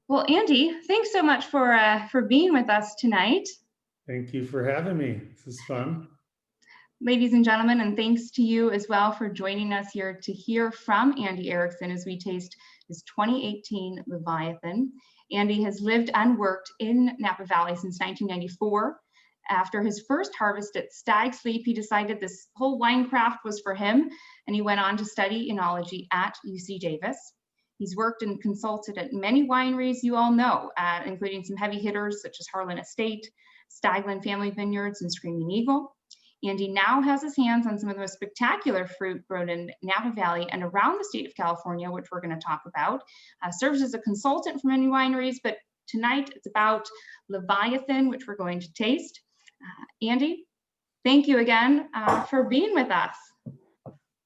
Well, Andy, thanks so much for being with us tonight. Thank you for having me. This is fun. Ladies and gentlemen, and thanks to you as well for joining us here to hear from Andy Erickson as we taste his 2018 Leviathan. Andy has lived and worked in Napa Valley since 1994. After his first harvest at Stag's Leap, he decided this whole wine craft was for him, and he went on to study enology at UC Davis. He's worked and consulted at many wineries you all know, including some heavy hitters such as Harlan Estate, Staglin Family Vineyards, and Screaming Eagle. Andy now has his hands on some of the most spectacular fruit grown in Napa Valley and around the state of California, which we're going to talk about. Serves as a consultant for many wineries, but tonight it's about Leviathan, which we're going to taste. Andy, thank you again for being with us.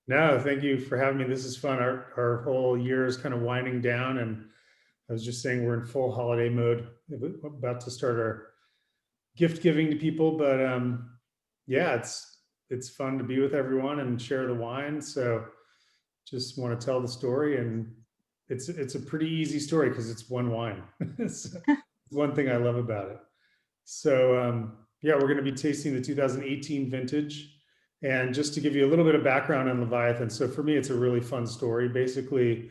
No, thank you for having me. This is fun. Our whole year is kind of winding down, and I was just saying we're in full holiday mode, we're about to start our gift giving to people, but yeah, it's fun to be with everyone and share the wine. So just want to tell the story, and it's a pretty easy story because it's one wine. It's one thing I love about it. So yeah, we're going to be tasting the 2018 vintage. And just to give you a little bit of background on Leviathan, so for me, it's a really fun story. Basically,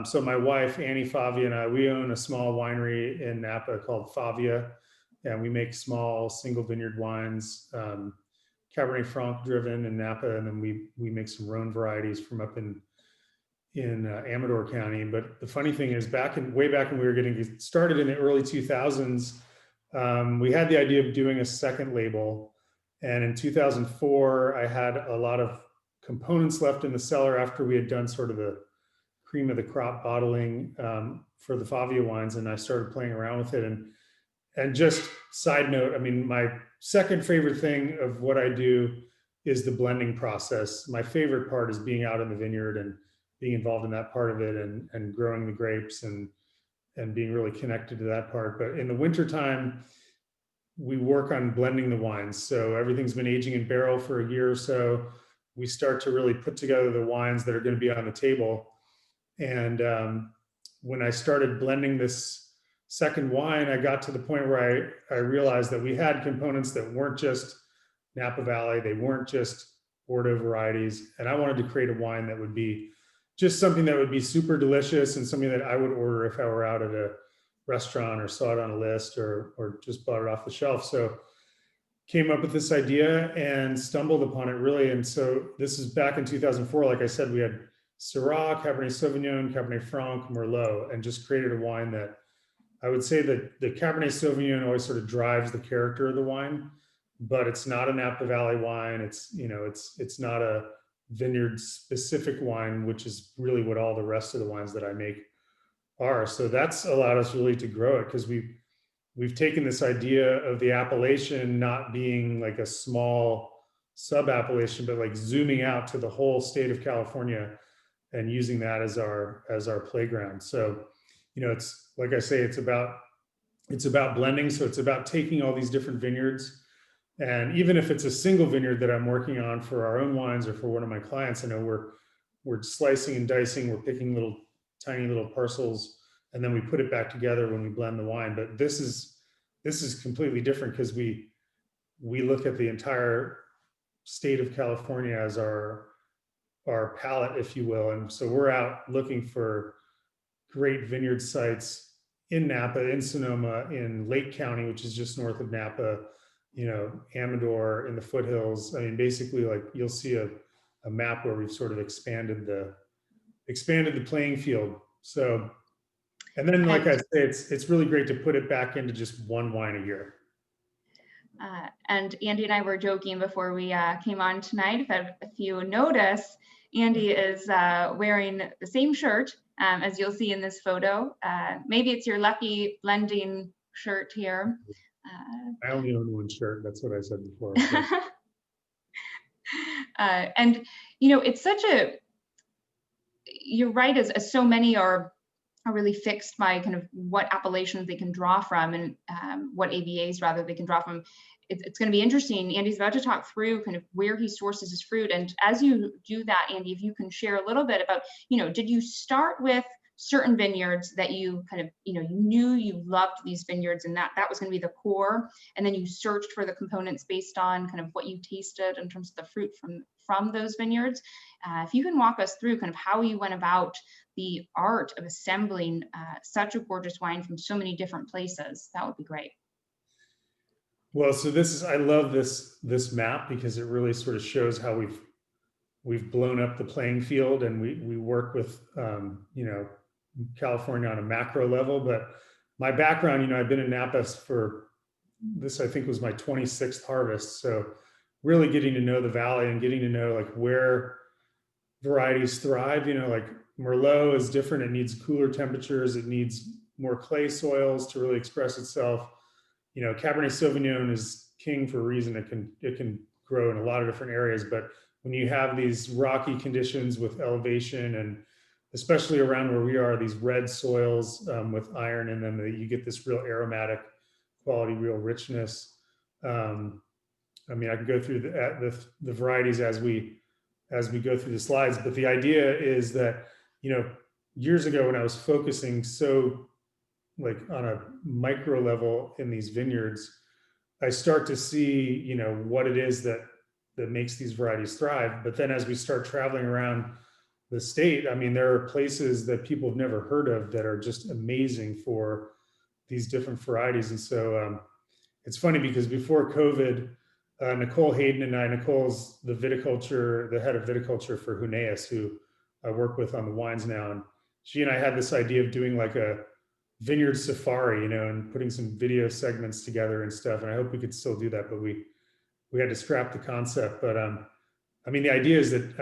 so my wife, Annie Favia, and I, we own a small winery in Napa called Favia, and we make small single vineyard wines, Cabernet Franc driven in Napa, and then we make some Rhone varieties from up in Amador County. But the funny thing is, way back when we were getting started in the early 2000s, we had the idea of doing a second label. And in 2004, I had a lot of components left in the cellar after we had done sort of the cream of the crop bottling for the Favia wines, and I started playing around with it. And just side note, I mean, my second favorite thing of what I do is the blending process. My favorite part is being out in the vineyard and being involved in that part of it, and growing the grapes and being really connected to that part. But in the wintertime, we work on blending the wines. So everything's been aging in barrel for a year or so. We start to really put together the wines that are going to be on the table. And when I started blending this second wine, I got to the point where I realized that we had components that weren't just Napa Valley, they weren't just Bordeaux varieties. And I wanted to create a wine that would be just something that would be super delicious and something that I would order if I were out at a restaurant or saw it on a list or just bought it off the shelf. So came up with this idea and stumbled upon it really. And so this is back in 2004. Like I said, we had Syrah, Cabernet Sauvignon, Cabernet Franc, Merlot, and just created a wine that I would say that the Cabernet Sauvignon always sort of drives the character of the wine, but it's not a Napa Valley wine. It's not a vineyard specific wine, which is really what all the rest of the wines that I make are. So that's allowed us really to grow it, because we've taken this idea of the appellation not being like a small sub-appellation, but like zooming out to the whole state of California and using that as our playground. So, it's like I say, it's about blending. So it's about taking all these different vineyards, and even if it's a single vineyard that I'm working on for our own wines or for one of my clients, I know we're slicing and dicing, we're picking tiny little parcels, and then we put it back together when we blend the wine. But this is completely different, because we look at the entire state of California as our palette, if you will. And so we're out looking for great vineyard sites in Napa, in Sonoma, in Lake County, which is just north of Napa, Amador, in the foothills. I mean, basically, like, you'll see a map where we've sort of expanded the playing field. So, and then, like I say, it's really great to put it back into just one wine a year. And Andy and I were joking before we came on tonight. If you notice, Andy is wearing the same shirt as you'll see in this photo. Maybe it's your lucky blending shirt here. I only own one shirt. That's what I said before. And it's such you're right, as so many are really fixed by kind of what appellations they can draw from, and what AVAs rather they can draw from. It's going to be interesting. Andy's about to talk through kind of where he sources his fruit. And as you do that, Andy, if you can share a little bit about, did you start with certain vineyards that you kind of, you knew you loved these vineyards and that was going to be the core. And then you searched for the components based on kind of what you tasted in terms of the fruit from those vineyards. If you can walk us through kind of how you went about the art of assembling such a gorgeous wine from so many different places, that would be great. Well, so I love this map because it really sort of shows how we've blown up the playing field, and we work with California on a macro level. But my background, I've been in Napa for this, I think was my 26th harvest. So really getting to know the valley and getting to know like where varieties thrive. Like Merlot is different. It needs cooler temperatures. It needs more clay soils to really express itself. Cabernet Sauvignon is king for a reason. It can grow in a lot of different areas, but when you have these rocky conditions with elevation, and especially around where we are, these red soils with iron in them, you get this real aromatic quality, real richness. I can go through the varieties as we go through the slides, but the idea is that, years ago when I was focusing so like on a micro level in these vineyards, I start to see, what it is that makes these varieties thrive. But then as we start traveling around the state, there are places that people have never heard of that are just amazing for these different varieties. And so it's funny because before COVID, Nicole Hayden and I, Nicole's the head of viticulture for Huneeus, who I work with on the wines now. And she and I had this idea of doing like a vineyard safari, and putting some video segments together and stuff. And I hope we could still do that, but we had to scrap the concept. But the idea is that,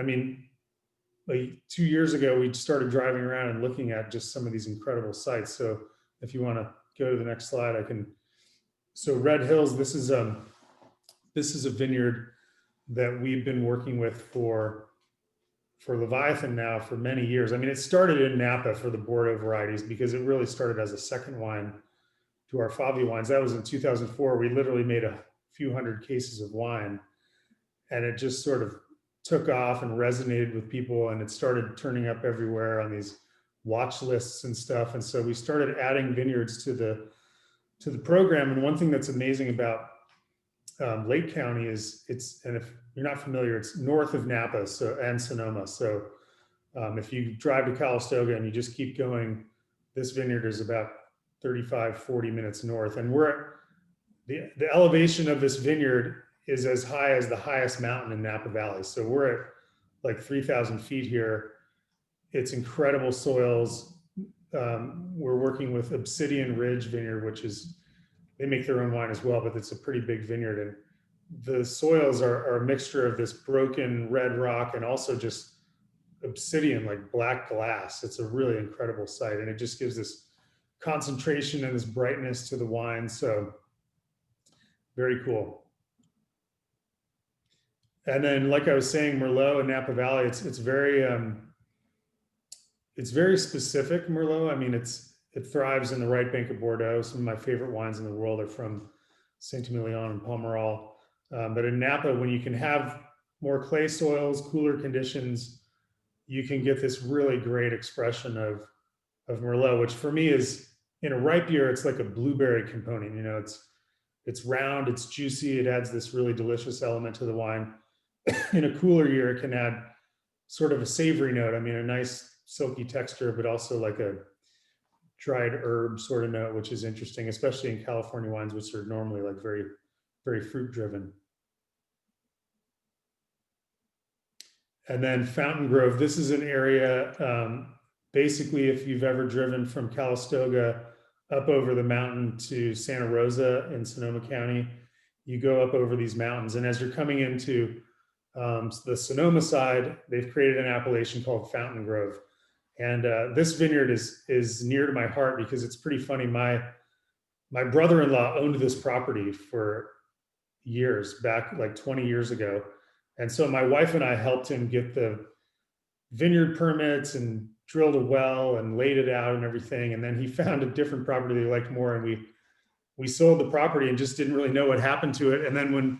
like 2 years ago, we started driving around and looking at just some of these incredible sites. So if you want to go to the next slide, I can. So Red Hills, this is a vineyard that we've been working with for Leviathan now for many years. It started in Napa for the Bordeaux varieties because it really started as a second wine to our Favia wines. That was in 2004. We literally made a few hundred cases of wine, and it just sort of took off and resonated with people, and it started turning up everywhere on these watch lists and stuff. And so we started adding vineyards to the program. And one thing that's amazing about Lake County is and if you're not familiar, it's north of Napa and Sonoma. So if you drive to Calistoga and you just keep going, this vineyard is about 35, 40 minutes north. And the elevation of this vineyard is as high as the highest mountain in Napa Valley. So we're at like 3,000 feet here. It's incredible soils. We're working with Obsidian Ridge Vineyard, they make their own wine as well, but it's a pretty big vineyard. And the soils are a mixture of this broken red rock and also just obsidian, like black glass. It's a really incredible site. And it just gives this concentration and this brightness to the wine. So very cool. And then, like I was saying, Merlot in Napa Valley, it's very specific Merlot. It thrives in the right bank of Bordeaux. Some of my favorite wines in the world are from Saint-Emilion and Pomerol. But in Napa, when you can have more clay soils, cooler conditions, you can get this really great expression of Merlot, which for me is, in a ripe year, it's like a blueberry component. It's round, it's juicy, it adds this really delicious element to the wine. In a cooler year, it can add sort of a savory note. A nice silky texture, but also like a dried herb sort of note, which is interesting, especially in California wines, which are normally like very, very fruit driven. And then Fountaingrove, this is an area, basically, if you've ever driven from Calistoga up over the mountain to Santa Rosa in Sonoma County, you go up over these mountains. And as you're coming into the Sonoma side, they've created an appellation called Fountaingrove. And this vineyard is near to my heart because it's pretty funny. My brother-in-law owned this property for years, back like 20 years ago. And so my wife and I helped him get the vineyard permits and drilled a well and laid it out and everything. And then he found a different property that he liked more. And we sold the property and just didn't really know what happened to it. And then when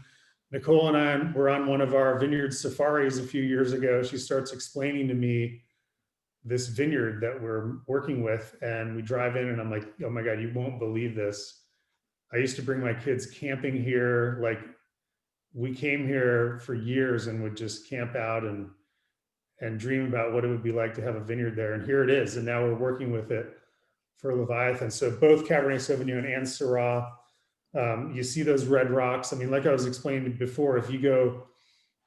Nicole and I were on one of our vineyard safaris a few years ago, she starts explaining to me this vineyard that we're working with, and we drive in and I'm like, oh my God, you won't believe this. I used to bring my kids camping here. Like, we came here for years and would just camp out and dream about what it would be like to have a vineyard there. And here it is. And now we're working with it for Leviathan. So both Cabernet Sauvignon and Syrah, you see those red rocks. I mean, like I was explaining before, if you go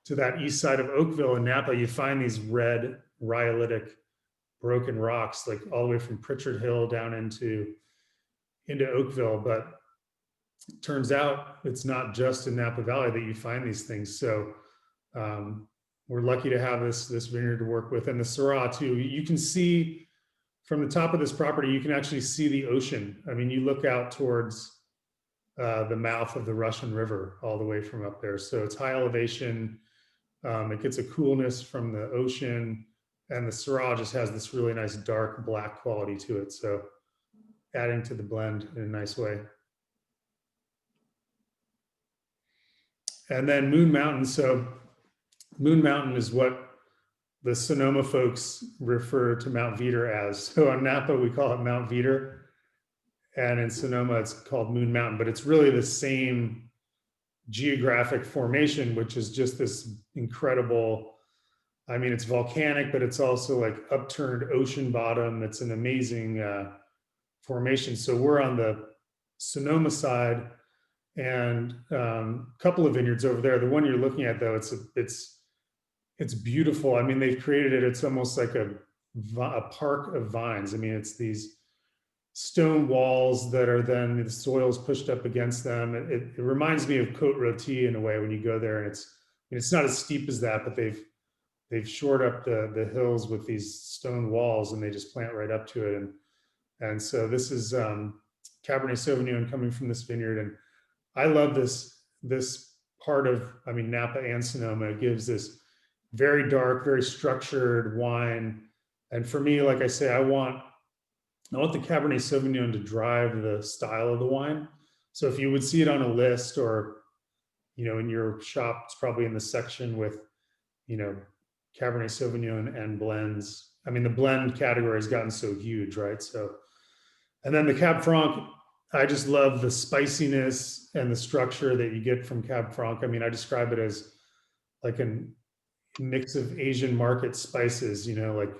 to that east side of Oakville in Napa, you find these red rhyolitic broken rocks, like all the way from Pritchard Hill down into Oakville. But it turns out it's not just in Napa Valley that you find these things. So we're lucky to have this vineyard to work with. And the Syrah too, you can see from the top of this property, you can actually see the ocean. I mean, you look out towards the mouth of the Russian River all the way from up there. So it's high elevation. It gets a coolness from the ocean, and the Syrah just has this really nice dark black quality to it. So adding to the blend in a nice way. And then Moon Mountain. So Moon Mountain is what the Sonoma folks refer to Mount Veeder as. So on Napa, we call it Mount Veeder. And in Sonoma, it's called Moon Mountain, but it's really the same geographic formation, which is just this incredible, I mean, it's volcanic, but it's also like upturned ocean bottom. It's an amazing formation. So we're on the Sonoma side, and a couple of vineyards over there. The one you're looking at, though, it's beautiful. I mean, they've created it. It's almost like a park of vines. I mean, it's these stone walls that are then the soil's pushed up against them. It reminds me of Côte Rôtie in a way when you go there, and it's not as steep as that, but they've shored up the hills with these stone walls, and they just plant right up to it. And so this is Cabernet Sauvignon coming from this vineyard, and I love this part of, I mean, Napa and Sonoma. It gives this very dark, very structured wine. And for me, like I say, I want the Cabernet Sauvignon to drive the style of the wine. So if you would see it on a list, or, you know, in your shop, it's probably in the section with, you know, Cabernet Sauvignon and blends. I mean, the blend category has gotten so huge, right? So, and then the Cab Franc, I just love the spiciness and the structure that you get from Cab Franc. I mean, I describe it as like a mix of Asian market spices, you know, like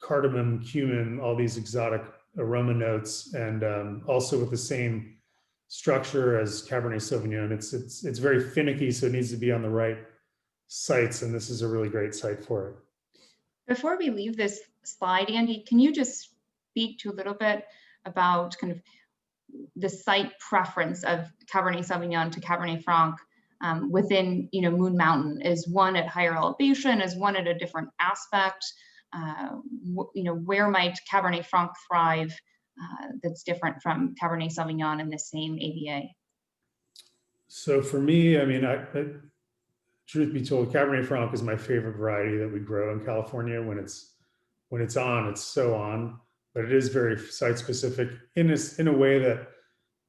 cardamom, cumin, all these exotic aroma notes, and also with the same structure as Cabernet Sauvignon. It's very finicky, so it needs to be on the right sites, and this is a really great site for it. Before we leave this slide, Andy, can you just speak to a little bit about kind of the site preference of Cabernet Sauvignon to Cabernet Franc within, you know, Moon Mountain? Is one at higher elevation? Is one at a different aspect? You know, where might Cabernet Franc thrive that's different from Cabernet Sauvignon in the same AVA? So for me, I mean, truth be told, Cabernet Franc is my favorite variety that we grow in California. When it's on, it's so on. But it is very site specific in a way that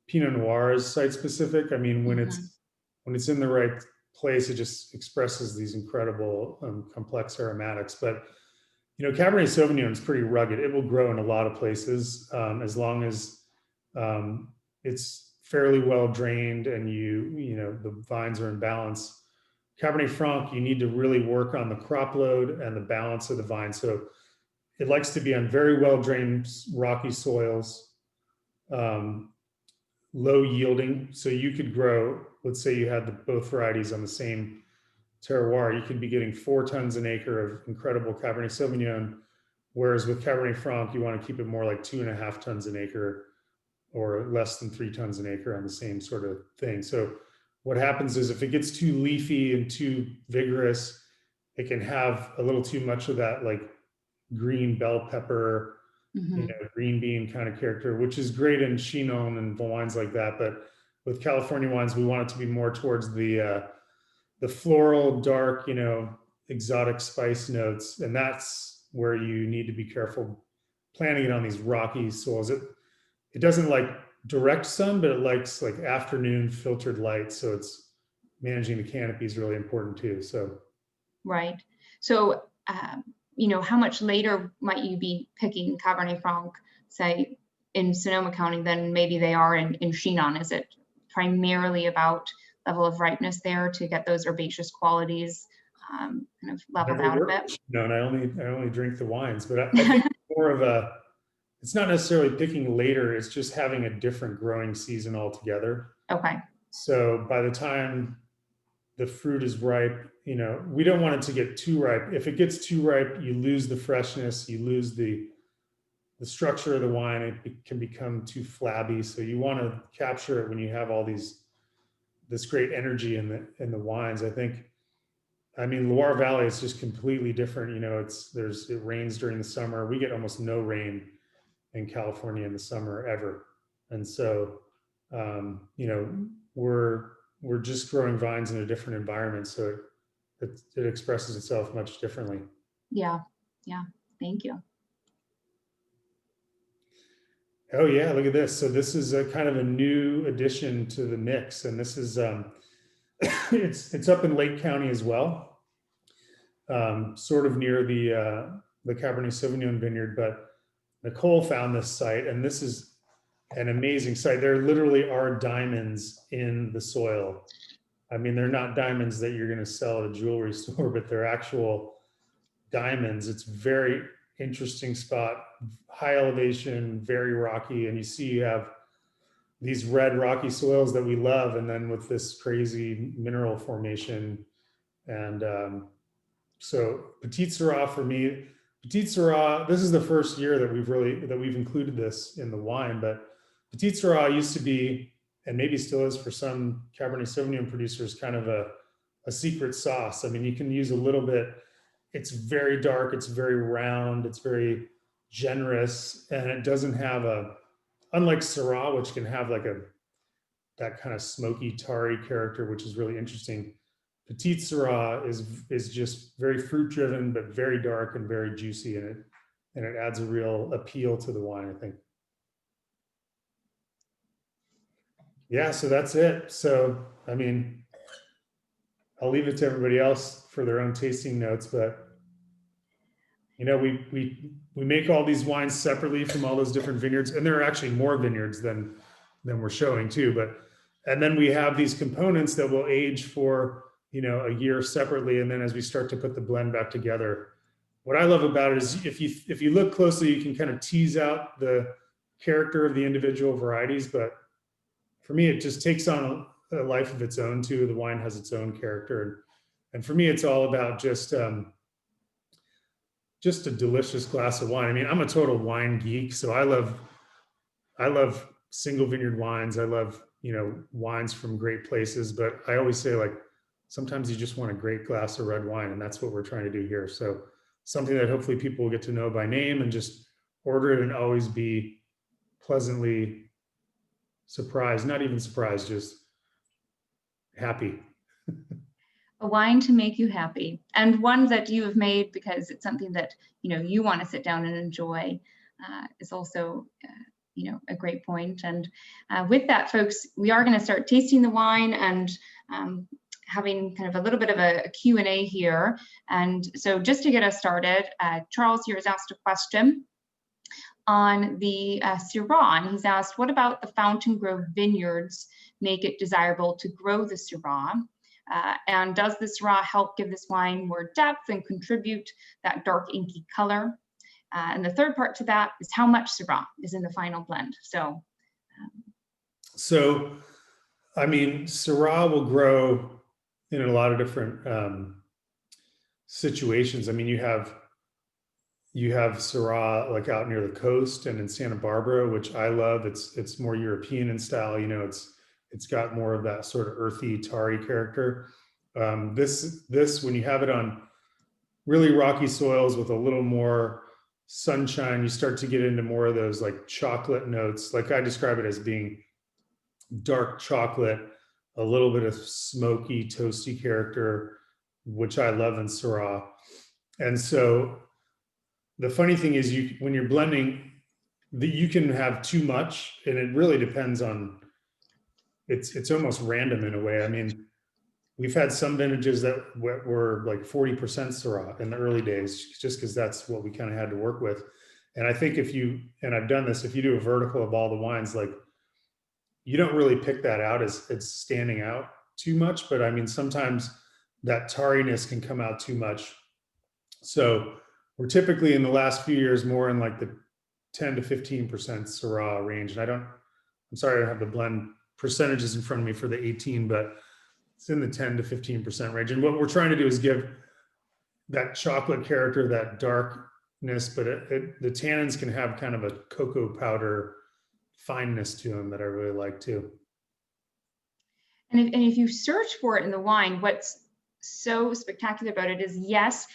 Pinot Noir is site specific. I mean, when it's in the right place, it just expresses these incredible complex aromatics. But you know, Cabernet Sauvignon is pretty rugged. It will grow in a lot of places as long as it's fairly well drained and you know the vines are in balance. Cabernet Franc, you need to really work on the crop load and the balance of the vine. So it likes to be on very well drained, rocky soils, low yielding. So you could grow, let's say you had both varieties on the same terroir, you could be getting 4 tons an acre of incredible Cabernet Sauvignon. Whereas with Cabernet Franc, you want to keep it more like 2.5 tons an acre or less than 3 tons an acre on the same sort of thing. So what happens is if it gets too leafy and too vigorous, it can have a little too much of that like green bell pepper, you know, green bean kind of character, which is great in Chinon and wines like that. But with California wines, we want it to be more towards the floral, dark, you know, exotic spice notes. And that's where you need to be careful planting it on these rocky soils. It doesn't like direct sun, but it likes like afternoon filtered light. So it's managing the canopy is really important too. So. Right. So, how much later might you be picking Cabernet Franc, say, in Sonoma County than maybe they are in Chinon? Is it primarily about level of ripeness there to get those herbaceous qualities kind of leveled out a bit? No, and I only drink the wines, but I think more of it's not necessarily picking later, it's just having a different growing season altogether. Okay. So by the time the fruit is ripe, we don't want it to get too ripe. If it gets too ripe, you lose the freshness, you lose the structure of the wine. It can become too flabby. So you want to capture it when you have all this great energy in the wines. I mean, Loire Valley is just completely different. It rains during the summer. We get almost no rain in California in the summer ever. And so, we're just growing vines in a different environment. So it expresses itself much differently. Yeah. Thank you. Oh yeah, look at this. So this is a kind of a new addition to the mix. And this is, it's up in Lake County as well, sort of near the Cabernet Sauvignon vineyard, but Nicole found this site, and this is an amazing site. There literally are diamonds in the soil. I mean, they're not diamonds that you're going to sell at a jewelry store, but they're actual diamonds. It's very interesting spot, high elevation, very rocky. And you have these red rocky soils that we love. And then with this crazy mineral formation. And so Petite Syrah for me, Petite Syrah, this is the first year that we've included this in the wine, but Petite Syrah used to be, and maybe still is for some Cabernet Sauvignon producers, kind of a secret sauce. I mean, you can use a little bit. It's very dark, it's very round, it's very generous, and it doesn't have unlike Syrah, which can have that kind of smoky, tarry character, which is really interesting. Petite Syrah is just very fruit driven, but very dark and very juicy in it. And it adds a real appeal to the wine, I think. Yeah, so that's it. So, I mean, I'll leave it to everybody else for their own tasting notes, but we make all these wines separately from all those different vineyards, and there are actually more vineyards than we're showing too. And then we have these components that will age for a year separately, and then as we start to put the blend back together, what I love about it is if you look closely, you can kind of tease out the character of the individual varieties. But for me, it just takes on a life of its own too. The wine has its own character, and for me, it's all about just a delicious glass of wine. I mean, I'm a total wine geek, so I love single vineyard wines. I love wines from great places, but I always say, sometimes you just want a great glass of red wine, and that's what we're trying to do here. So something that hopefully people will get to know by name and just order it and always be pleasantly surprised, not even surprised, just happy. A wine to make you happy, and one that you have made because it's something that you want to sit down and enjoy, is also a great point. And with that, folks, we are going to start tasting the wine and having kind of a little bit of a Q&A here. And so just to get us started, Charles here has asked a question on the Syrah, and he's asked, what about the Fountaingrove vineyards make it desirable to grow the Syrah? And does the Syrah help give this wine more depth and contribute that dark inky color? And the third part to that is how much Syrah is in the final blend. So I mean, Syrah will grow in a lot of different situations. I mean, you have Syrah out near the coast and in Santa Barbara, which I love. It's more European in style. It's got more of that sort of earthy, tarry character. This when you have it on really rocky soils with a little more sunshine, you start to get into more of those chocolate notes. I describe it as being dark chocolate, a little bit of smoky, toasty character, which I love in Syrah. And so the funny thing is when you're blending, you can have too much, and it really depends on, it's almost random in a way. I mean, we've had some vintages that were like 40% Syrah in the early days, just because that's what we kind of had to work with. And I think and I've done this, if you do a vertical of all the wines, like you don't really pick that out as it's standing out too much. But I mean, sometimes that tarriness can come out too much. So we're typically in the last few years more in like the 10 to 15% Syrah range. And I'm sorry, I don't have the blend percentages in front of me for the 18, but it's in the 10 to 15% range. And what we're trying to do is give that chocolate character, that darkness, but the tannins can have kind of a cocoa powder fineness to them that I really like too. And if you search for it in the wine, what's so spectacular about it is, yes,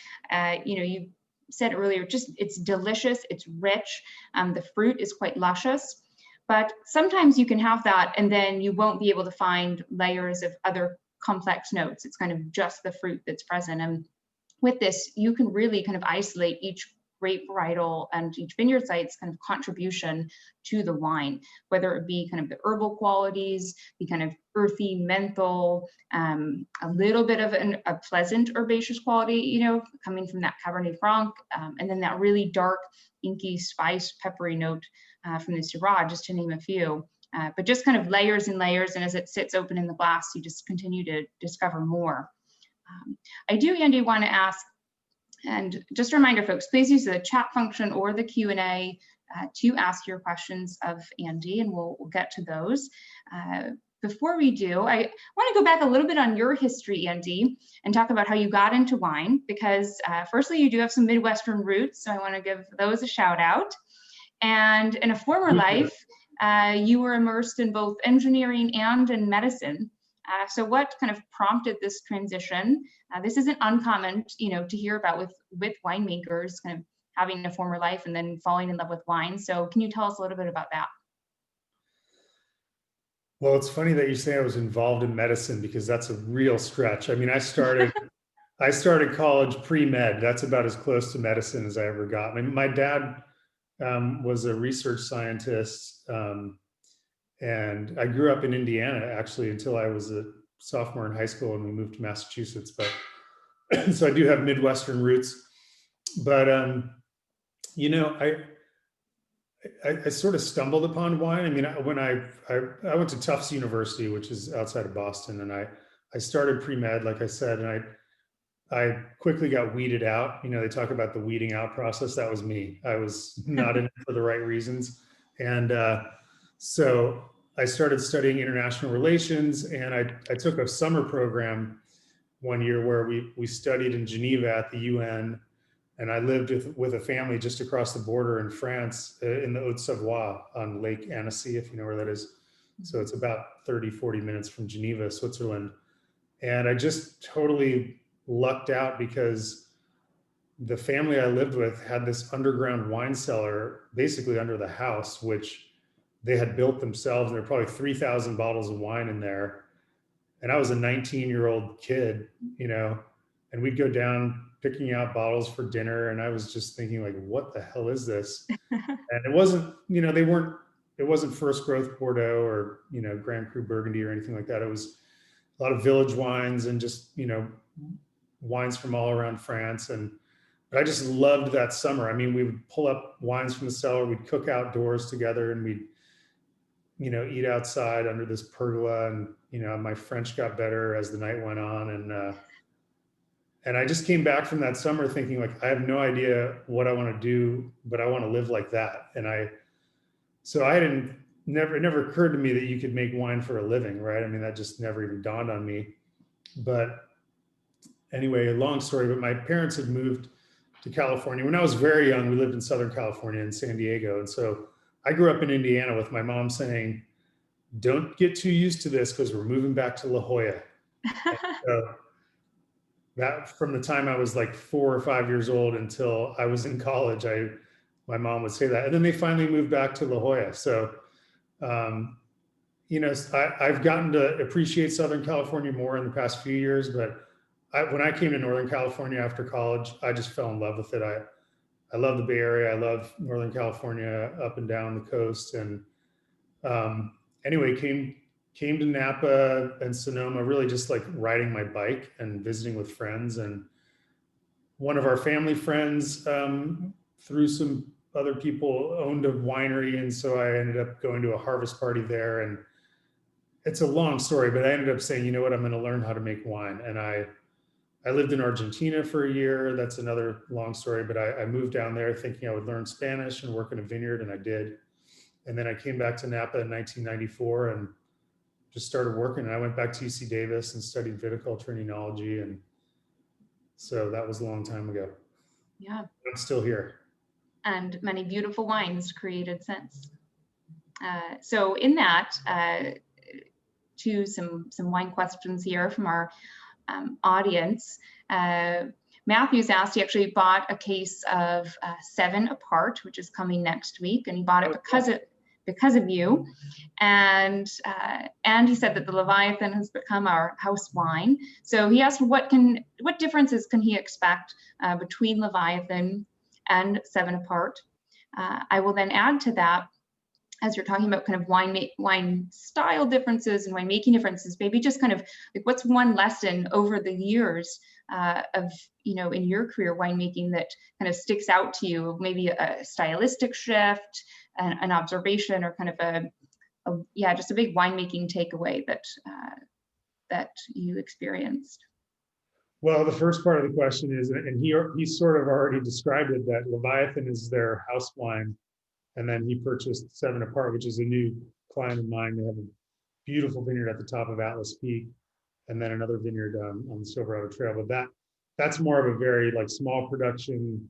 you said earlier, just it's delicious, it's rich, the fruit is quite luscious, but sometimes you can have that and then you won't be able to find layers of other complex notes. It's kind of just the fruit that's present. And with this, you can really kind of isolate each grape varietal and each vineyard site's kind of contribution to the wine, whether it be kind of the herbal qualities, the kind of earthy, menthol, a little bit of a pleasant herbaceous quality, coming from that Cabernet Franc, and then that really dark, inky, spice, peppery note from the Syrah, just to name a few. But just kind of layers and layers, and as it sits open in the glass, you just continue to discover more. I do, Andy, want to ask, and just a reminder, folks, please use the chat function or the Q&A to ask your questions of Andy, and we'll get to those. Before we do, I want to go back a little bit on your history, Andy, and talk about how you got into wine, because firstly, you do have some Midwestern roots, so I want to give those a shout out. And in a former life, you were immersed in both engineering and in medicine. So what kind of prompted this transition? This isn't uncommon, to hear about with winemakers kind of having a former life and then falling in love with wine. So can you tell us a little bit about that? Well, it's funny that you say I was involved in medicine, because that's a real stretch. I mean, I started college pre-med. That's about as close to medicine as I ever got. My dad was a research scientist. And I grew up in Indiana, actually, until I was a sophomore in high school, and we moved to Massachusetts. But so I do have Midwestern roots. But I sort of stumbled upon wine. I mean, when I went to Tufts University, which is outside of Boston, and I started pre-med, like I said, and I quickly got weeded out. They talk about the weeding out process. That was me. I was not in it for the right reasons, and so I started studying international relations, and I took a summer program one year where we studied in Geneva at the UN, and I lived with a family just across the border in France, in the Haute-Savoie on Lake Annecy, if you know where that is. So it's about 30, 40 minutes from Geneva, Switzerland. And I just totally lucked out, because the family I lived with had this underground wine cellar basically under the house, which they had built themselves. There were probably 3,000 bottles of wine in there. And I was a 19-year-old kid, and we'd go down picking out bottles for dinner. And I was just thinking, like, what the hell is this? And it wasn't, it wasn't First Growth Bordeaux or, Grand Cru Burgundy or anything like that. It was a lot of village wines and just, wines from all around France. But I just loved that summer. I mean, we would pull up wines from the cellar, we'd cook outdoors together, and we'd, eat outside under this pergola. And, my French got better as the night went on. And I just came back from that summer thinking, like, I have no idea what I want to do, but I want to live like that. And so it never occurred to me that you could make wine for a living, right? I mean, that just never even dawned on me. But anyway, a long story, but my parents had moved to California. When I was very young, we lived in Southern California in San Diego. And so I grew up in Indiana with my mom saying, don't get too used to this, because we're moving back to La Jolla. So that, from the time I was like 4 or 5 years old until I was in college, my mom would say that. And then they finally moved back to La Jolla. So, I've gotten to appreciate Southern California more in the past few years, but when I came to Northern California after college, I just fell in love with it. I love the Bay Area. I love Northern California up and down the coast. And anyway, came came to Napa and Sonoma, really just like riding my bike and visiting with friends. And one of our family friends, through some other people, owned a winery. And so I ended up going to a harvest party there. And it's a long story, but I ended up saying, you know what, I'm going to learn how to make wine. And I lived in Argentina for a year. That's another long story, but I moved down there thinking I would learn Spanish and work in a vineyard, and I did. And then I came back to Napa in 1994 and just started working. And I went back to UC Davis and studied viticulture and enology. And so that was a long time ago. Yeah. I'm still here. And many beautiful wines created since. So in that, to some wine questions here from our audience. Matthew's asked, he actually bought a case of 7 Apart, which is coming next week, and he bought it because of you. And he said that the Leviathan has become our house wine. So he asked, what differences can he expect between Leviathan and 7 Apart? I will then add to that, as you're talking about kind of wine style differences and winemaking differences, maybe just kind of like what's one lesson over the years of, in your career winemaking that kind of sticks out to you, maybe a stylistic shift, an observation, or kind of just a big winemaking takeaway that you experienced. Well, the first part of the question is, and he sort of already described it, that Leviathan is their house wine. And then he purchased 7 Apart, which is a new client of mine. They have a beautiful vineyard at the top of Atlas Peak, and then another vineyard on the Silverado Trail. But that's more of a very like small production.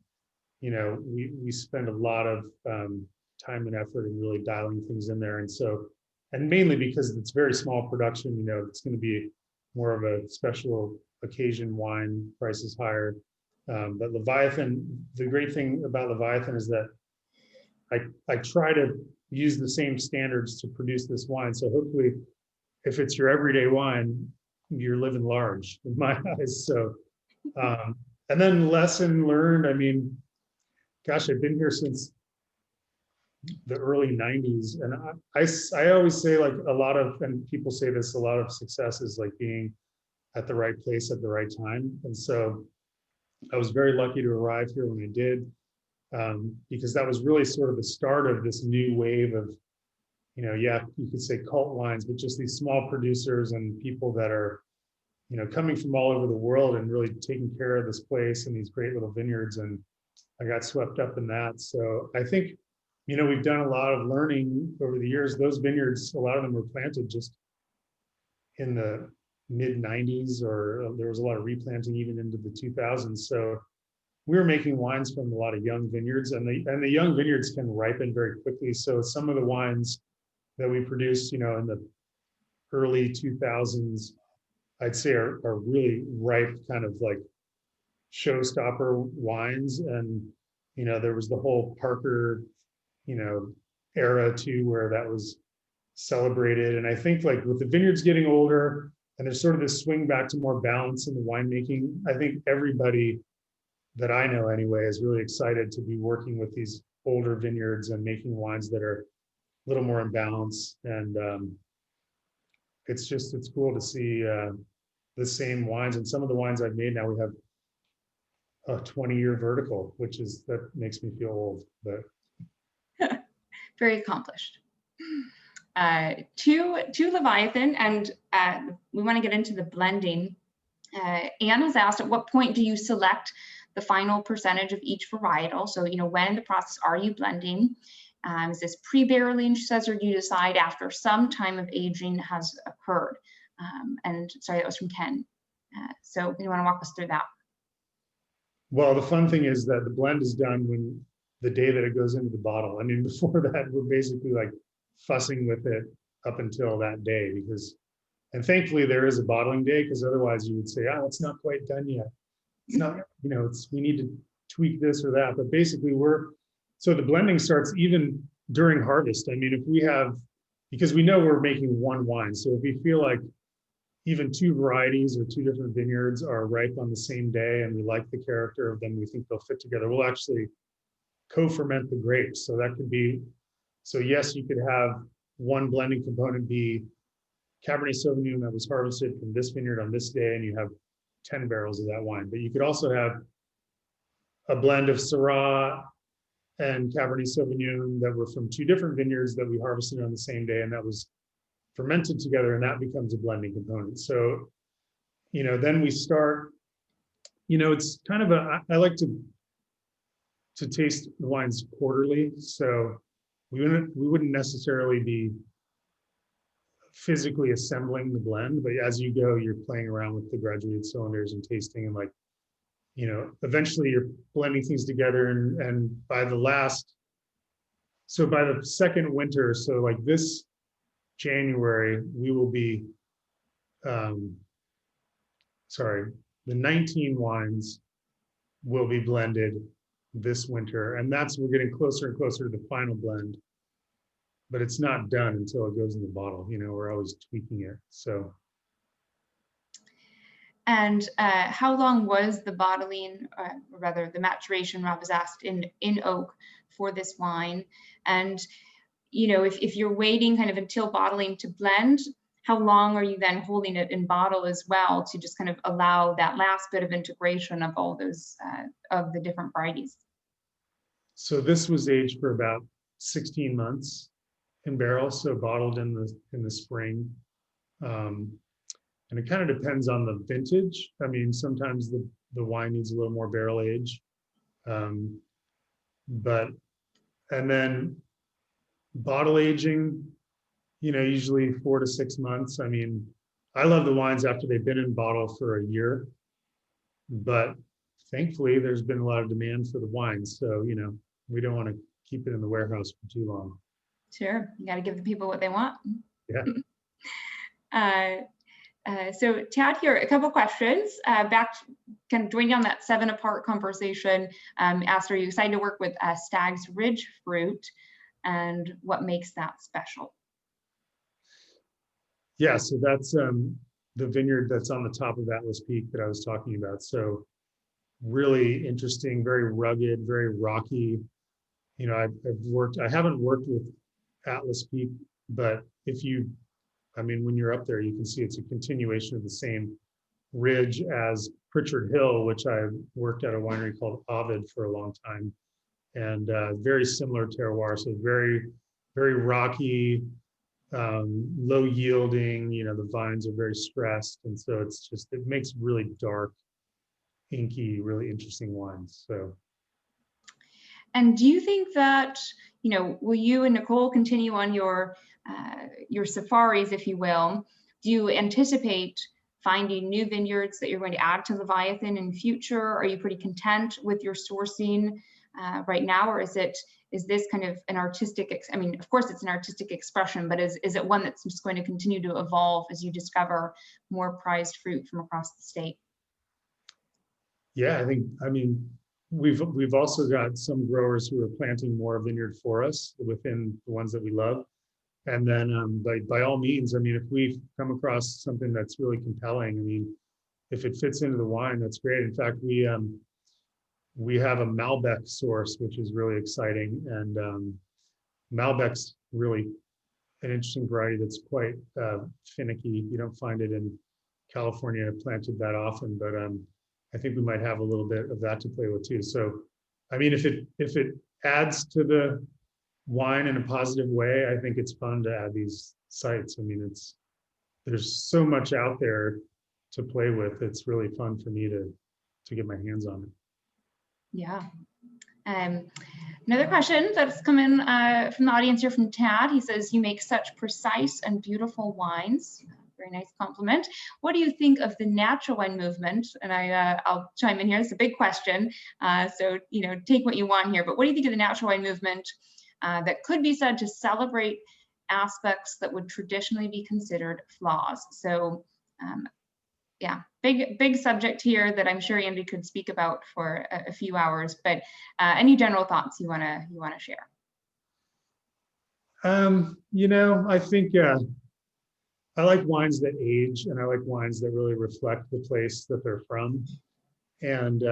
We spend a lot of time and effort in really dialing things in there. And mainly because it's very small production, it's going to be more of a special occasion wine, price is higher. But Leviathan, the great thing about Leviathan is that I try to use the same standards to produce this wine. So hopefully, if it's your everyday wine, you're living large in my eyes. So, and then lesson learned, I mean, gosh, I've been here since the early 90s. And I always say, like, and people say this, a lot of success is like being at the right place at the right time. And so I was very lucky to arrive here when I did. Because that was really sort of the start of this new wave of, you could say cult wines, but just these small producers and people that are, coming from all over the world and really taking care of this place and these great little vineyards. And I got swept up in that. So I think, we've done a lot of learning over the years. Those vineyards, a lot of them were planted just in the mid 90s, or there was a lot of replanting even into the 2000s. So we were making wines from a lot of young vineyards, and the young vineyards can ripen very quickly. So some of the wines that we produced, in the early 2000s, I'd say are really ripe, kind of like showstopper wines. And, there was the whole Parker, era too, where that was celebrated. And I think like with the vineyards getting older and there's sort of this swing back to more balance in the winemaking, I think everybody that I know anyway is really excited to be working with these older vineyards and making wines that are a little more in balance. And it's cool to see the same wines. And some of the wines I've made now, we have a 20-year vertical, that makes me feel old, but. Very accomplished. To Leviathan, and we want to get into the blending. Anne has asked, at what point do you select the final percentage of each varietal? So, when in the process are you blending? Is this pre-barreling, she says, or do you decide after some time of aging has occurred? And sorry, that was from Ken. So you want to walk us through that? Well, the fun thing is that the blend is done the day that it goes into the bottle. I mean, before that, we're basically like fussing with it up until that day, and thankfully there is a bottling day, because otherwise you would say, it's not quite done yet. It's not, we need to tweak this or that. But basically so the blending starts even during harvest. I mean, because we know we're making one wine. So if we feel like even 2 varieties or 2 different vineyards are ripe on the same day and we like the character of them, we think they'll fit together, we'll actually co-ferment the grapes. So that could be, yes, you could have one blending component be Cabernet Sauvignon that was harvested from this vineyard on this day, and you have 10 barrels of that wine. But you could also have a blend of Syrah and Cabernet Sauvignon that were from two different vineyards that we harvested on the same day, and that was fermented together, and that becomes a blending component. So, then we start, it's kind of I like to taste the wines quarterly. So we wouldn't necessarily be physically assembling the blend, but as you go, you're playing around with the graduated cylinders and tasting, and eventually you're blending things together, and by the second winter, so like this January, we will be, the 19 wines will be blended this winter, and we're getting closer and closer to the final blend, but it's not done until it goes in the bottle. We're always tweaking it. So. And how long was the bottling, or rather the maturation, Rob was asked, in oak for this wine? And, if you're waiting kind of until bottling to blend, how long are you then holding it in bottle as well to just kind of allow that last bit of integration of all those, of the different varieties? So this was aged for about 16 months in barrel, so bottled in the spring. And it kind of depends on the vintage. I mean, sometimes the wine needs a little more barrel age. And then bottle aging, usually 4 to 6 months. I mean, I love the wines after they've been in bottle for a year, but thankfully there's been a lot of demand for the wines. So, we don't want to keep it in the warehouse for too long. Sure, you got to give the people what they want. Yeah. So Tad, here, a couple questions. Back, kind of joining on that 7 apart conversation, asked, are you excited to work with Stag's Ridge fruit, and what makes that special? Yeah, so that's the vineyard that's on the top of Atlas Peak that I was talking about. So really interesting, very rugged, very rocky. I haven't worked with Atlas Peak, but when you're up there, you can see it's a continuation of the same ridge as Pritchard Hill, which I worked at a winery called Ovid for a long time, and very similar terroir. So very, very rocky, low yielding. The vines are very stressed, and so it makes really dark, inky, really interesting wines. So. And do you think that, will you and Nicole continue on your safaris, if you will? Do you anticipate finding new vineyards that you're going to add to Leviathan in future? Are you pretty content with your sourcing right now, or is this kind of an artistic, of course it's an artistic expression, but is it one that's just going to continue to evolve as you discover more prized fruit from across the state? Yeah, we've also got some growers who are planting more vineyard for us within the ones that we love. And then by all means, if we come across something that's really compelling, if it fits into the wine, that's great. In fact, we have a Malbec source, which is really exciting. And Malbec's really an interesting variety that's quite finicky. You don't find it in California planted that often, but I think we might have a little bit of that to play with too. So, if it adds to the wine in a positive way, I think it's fun to add these sites. There's so much out there to play with. It's really fun for me to get my hands on it. Yeah. Another question that's come in from the audience here from Tad. He says, you make such precise and beautiful wines. Very nice compliment. What do you think of the natural wine movement? And I'll chime in here. It's a big question. So, take what you want here. But what do you think of the natural wine movement that could be said to celebrate aspects that would traditionally be considered flaws? So, yeah, big subject here that I'm sure Andy could speak about for a few hours. But any general thoughts you wanna share? I think I like wines that age, and I like wines that really reflect the place that they're from. And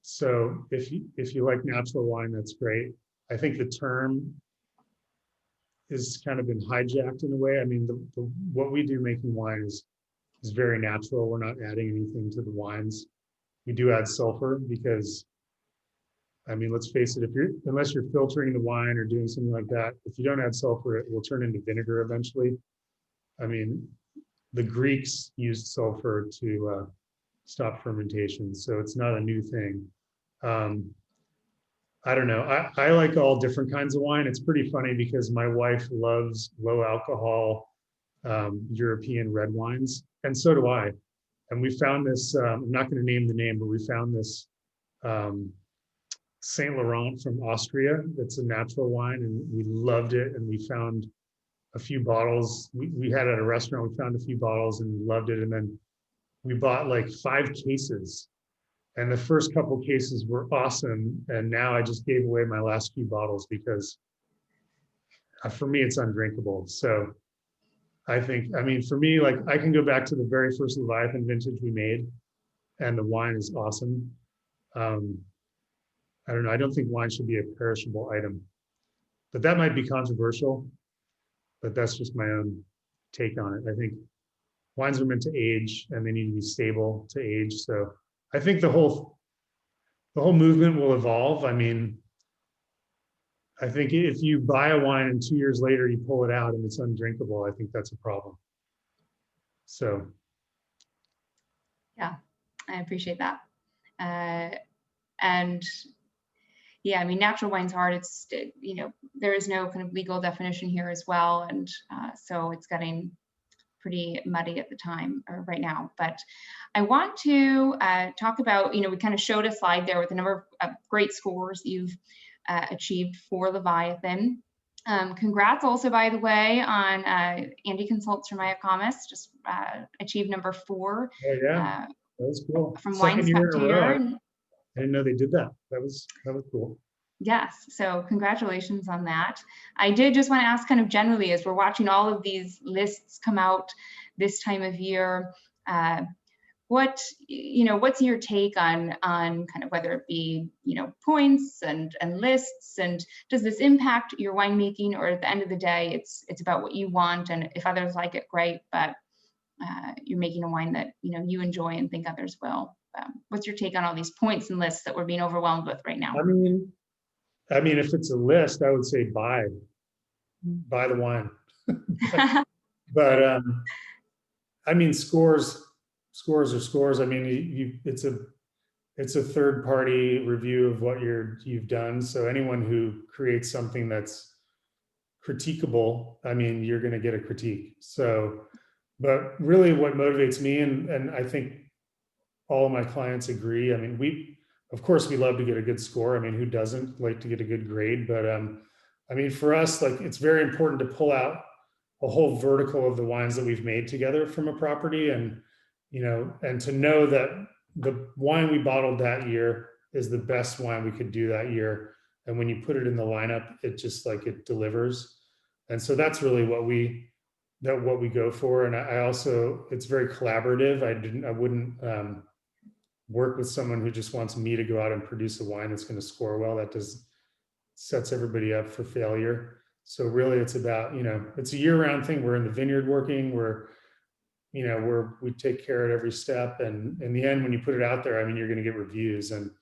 so if you like natural wine, that's great. I think the term is kind of been hijacked in a way. I mean, what we do making wine is very natural. We're not adding anything to the wines. We do add sulfur because, I mean, let's face it, unless you're filtering the wine or doing something like that, if you don't add sulfur, it will turn into vinegar eventually. I mean, the Greeks used sulfur to stop fermentation, so it's not a new thing. I don't know. I like all different kinds of wine. It's pretty funny because my wife loves low alcohol European red wines, and so do I. And we found this, I'm not going to name the name, but we found this Saint Laurent from Austria. That's a natural wine, and we loved it. And we found a few bottles. We had it at a restaurant. We found a few bottles and loved it. And then we bought like 5 cases. And the first couple cases were awesome. And now I just gave away my last few bottles because for me, it's undrinkable. So I think, I mean, for me, like I can go back to the very first Leviathan vintage we made, and the wine is awesome. I don't know. I don't think wine should be a perishable item, but that might be controversial, but that's just my own take on it. I think wines are meant to age and they need to be stable to age. So I think the whole movement will evolve. I mean, I think if you buy a wine and 2 years later you pull it out and it's undrinkable, I think that's a problem. So. Yeah, I appreciate that. And yeah, I mean, natural wine's hard. It's, you know, there is no kind of legal definition here as well. And so it's getting pretty muddy at the time or right now. But I want to talk about, you know, we kind of showed a slide there with a number of great scores you've achieved for Leviathan. Congrats also, by the way, on Andy Consults from Iacomis, just achieved number 4. Oh, yeah, that was cool. From Wine Spectator. I didn't know they did that. That was cool. Yes, so congratulations on that. I did just want to ask kind of generally, as we're watching all of these lists come out this time of year, what's your take on kind of whether it be, you know, points and lists, and does this impact your winemaking, or at the end of the day, it's about what you want, and if others like it, great, but you're making a wine that, you know, you enjoy and think others will. What's your take on all these points and lists that we're being overwhelmed with right now? I mean, if it's a list, I would say buy the wine. but I mean, scores are scores. I mean, it's a third party review of what you've done. So anyone who creates something that's critiquable, I mean, you're going to get a critique. So, but really, what motivates me, and I think all of my clients agree. I mean, of course, we love to get a good score. I mean, who doesn't like to get a good grade? But I mean, for us, like, it's very important to pull out a whole vertical of the wines that we've made together from a property, and, you know, and to know that the wine we bottled that year is the best wine we could do that year. And when you put it in the lineup, it just like it delivers. And so that's really what we go for. And I also, it's very collaborative. I wouldn't work with someone who just wants me to go out and produce a wine that's going to score well. That sets everybody up for failure. So really, it's about, you know, it's a year-round thing. We're in the vineyard working. We take care of every step. And in the end, when you put it out there, I mean, you're going to get reviews, and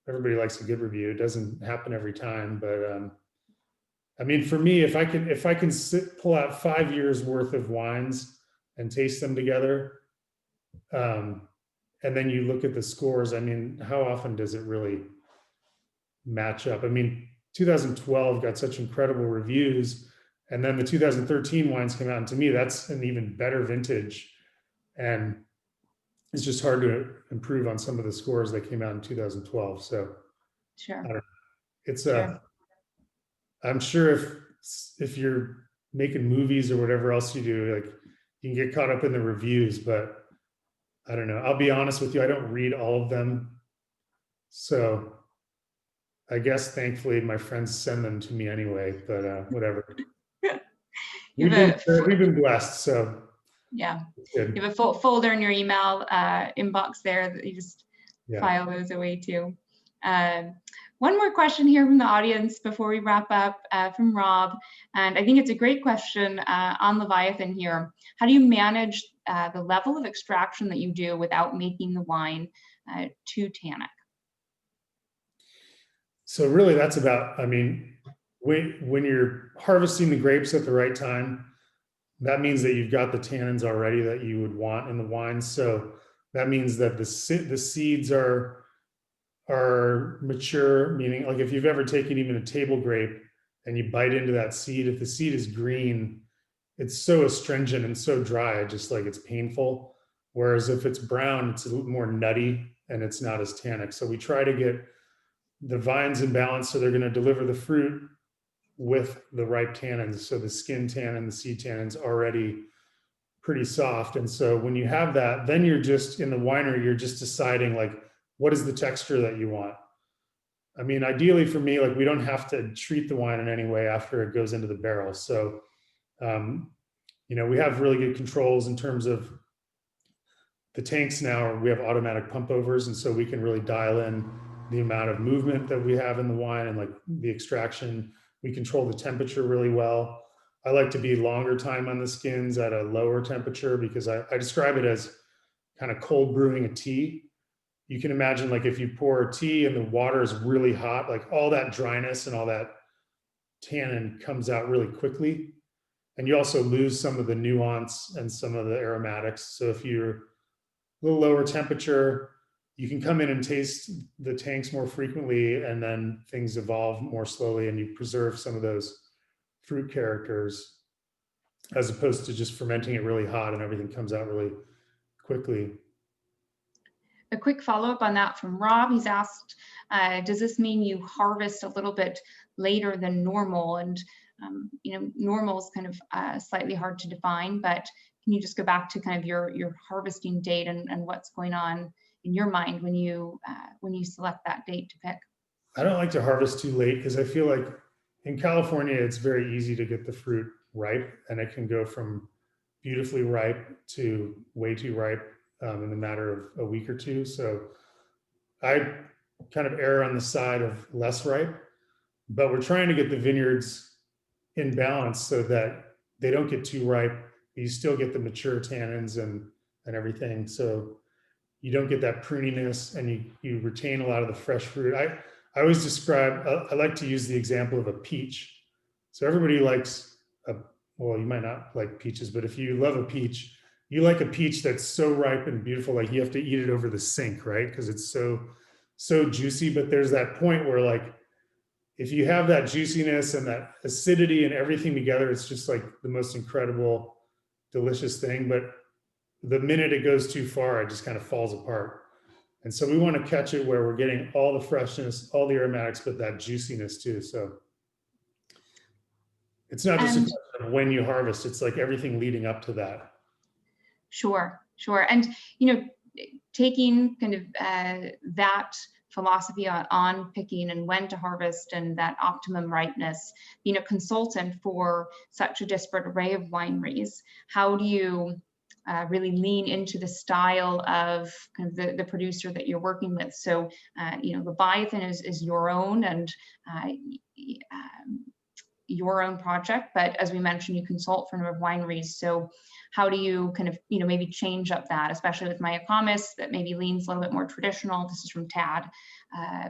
everybody likes a good review. It doesn't happen every time, but I mean, for me, if I can pull out 5 years worth of wines and taste them together, and then you look at the scores, I mean, how often does it really match up? I mean, 2012 got such incredible reviews, and then the 2013 wines came out, and to me, that's an even better vintage. And it's just hard to improve on some of the scores that came out in 2012. So sure, I don't know. It's I'm sure if you're making movies or whatever else you do, like, you can get caught up in the reviews, but I don't know. I'll be honest with you, I don't read all of them. So I guess thankfully my friends send them to me anyway, but whatever. We've been blessed, so. Yeah, you have a full folder in your email inbox there that you just file those away to. One more question here from the audience before we wrap up, from Rob. And I think it's a great question on Leviathan here. How do you manage the level of extraction that you do without making the wine too tannic? So really that's about, I mean, when you're harvesting the grapes at the right time, that means that you've got the tannins already that you would want in the wine. So that means that the seeds are mature, meaning like if you've ever taken even a table grape and you bite into that seed, if the seed is green, it's so astringent and so dry, just like it's painful. Whereas if it's brown, it's a little more nutty and it's not as tannic. So we try to get the vines in balance so they're going to deliver the fruit with the ripe tannins. So the skin tannin, the seed tannins already pretty soft. And so when you have that, then you're just in the winery, you're just deciding like, what is the texture that you want? I mean, ideally for me, like we don't have to treat the wine in any way after it goes into the barrel. So, you know, we have really good controls in terms of the tanks now. We have automatic pump overs. And so we can really dial in the amount of movement that we have in the wine and like the extraction. We control the temperature really well. I like to be longer time on the skins at a lower temperature because I describe it as kind of cold brewing a tea. You can imagine like if you pour a tea and the water is really hot, like all that dryness and all that tannin comes out really quickly. And you also lose some of the nuance and some of the aromatics. So if you're a little lower temperature, you can come in and taste the tanks more frequently, and then things evolve more slowly and you preserve some of those fruit characters as opposed to just fermenting it really hot and everything comes out really quickly. A quick follow-up on that from Rob. He's asked, does this mean you harvest a little bit later than normal? And you know, normal is kind of slightly hard to define, but can you just go back to kind of your harvesting date and what's going on in your mind when you select that date to pick? I don't like to harvest too late because I feel like in California, it's very easy to get the fruit ripe, and it can go from beautifully ripe to way too ripe in the matter of a week or two. So I kind of err on the side of less ripe, but we're trying to get the vineyards in balance so that they don't get too ripe. You still get the mature tannins and everything. So you don't get that pruniness and you retain a lot of the fresh fruit. I always describe, I like to use the example of a peach. So everybody likes well, you might not like peaches, but if you love a peach, you like a peach that's so ripe and beautiful, like you have to eat it over the sink, right? Because it's so juicy. But there's that point where like, if you have that juiciness and that acidity and everything together, it's just like the most incredible, delicious thing. But the minute it goes too far, it just kind of falls apart. And so we want to catch it where we're getting all the freshness, all the aromatics, but that juiciness too. So it's not just a question of when you harvest, it's like everything leading up to that. Sure. And, you know, taking kind of that philosophy on picking and when to harvest and that optimum ripeness, being a consultant for such a disparate array of wineries, how do you really lean into the style of kind of the producer that you're working with? So, you know, Leviathan is your own and your own project, but as we mentioned, you consult for a number of wineries. So how do you kind of, you know, maybe change up that, especially with Mayacamas that maybe leans a little bit more traditional? This is from Tad,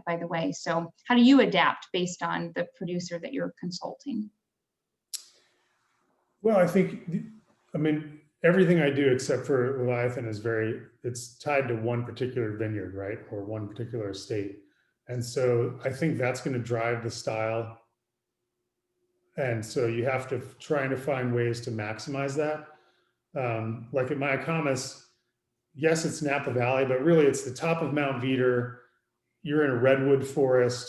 by the way. So how do you adapt based on the producer that you're consulting? Well, I mean, everything I do except for Leviathan is it's tied to one particular vineyard, right? Or one particular estate. And so I think that's going to drive the style. And so you have to try to find ways to maximize that. Like at Mayacamas, yes, it's Napa Valley, but really it's the top of Mount Veeder. You're in a redwood forest.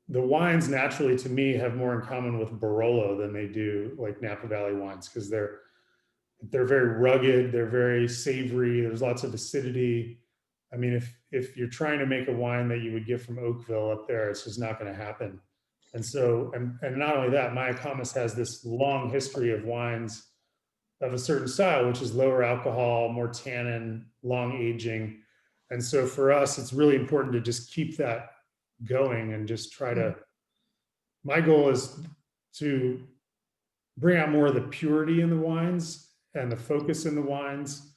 The wines naturally, to me, have more in common with Barolo than they do like Napa Valley wines because they're very rugged, they're very savory, there's lots of acidity. I mean, if you're trying to make a wine that you would get from Oakville up there, it's just not going to happen. And so, and not only that, Mayacamas has this long history of wines of a certain style, which is lower alcohol, more tannin, long aging. And so for us, it's really important to just keep that going and just try to, my goal is to bring out more of the purity in the wines and the focus in the wines,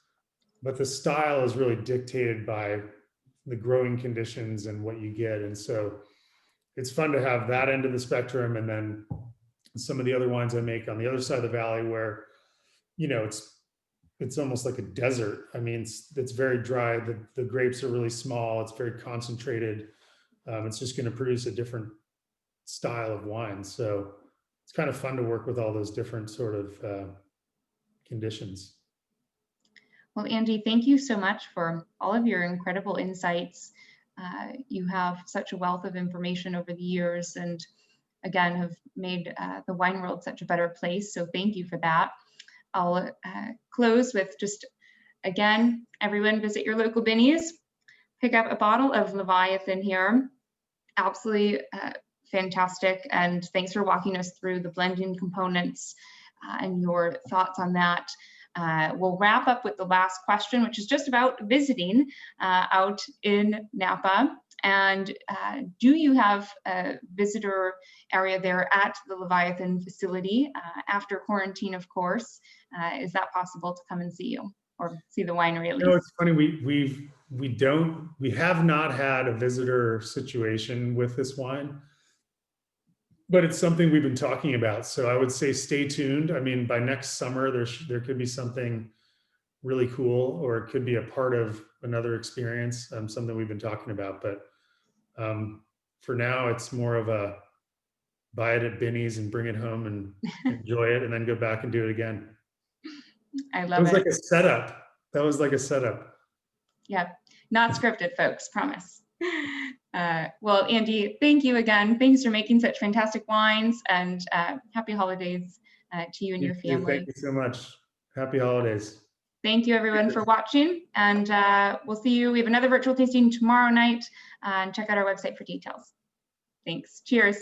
but the style is really dictated by the growing conditions and what you get. And so it's fun to have that end of the spectrum. And then some of the other wines I make on the other side of the valley where, you know, it's almost like a desert. I mean, it's very dry. The grapes are really small. It's very concentrated. It's just going to produce a different style of wine. So it's kind of fun to work with all those different sort of conditions. Well, Andy, thank you so much for all of your incredible insights. You have such a wealth of information over the years, and again, have made the wine world such a better place. So thank you for that. I'll close with just, again, everyone visit your local Binnies, pick up a bottle of Leviathan here. Absolutely fantastic. And thanks for walking us through the blending components and your thoughts on that. We'll wrap up with the last question, which is just about visiting out in Napa. And do you have a visitor area there at the Leviathan facility after quarantine, of course? Is that possible to come and see you or see the winery at least? No, it's funny. We have not had a visitor situation with this wine, but it's something we've been talking about. So I would say stay tuned. I mean, by next summer, there could be something really cool, or it could be a part of another experience, something we've been talking about. But for now, it's more of a buy it at Binny's and bring it home and enjoy it, and then go back and do it again. I love it. It was like a setup. That was like a setup. Yeah, not scripted, folks, promise. Well, Andy, thank you again. Thanks for making such fantastic wines, and happy holidays to you and your family. Thank you so much. Happy holidays. Thank you, everyone, for watching, and we'll see you. We have another virtual tasting tomorrow night, and check out our website for details. Thanks. Cheers.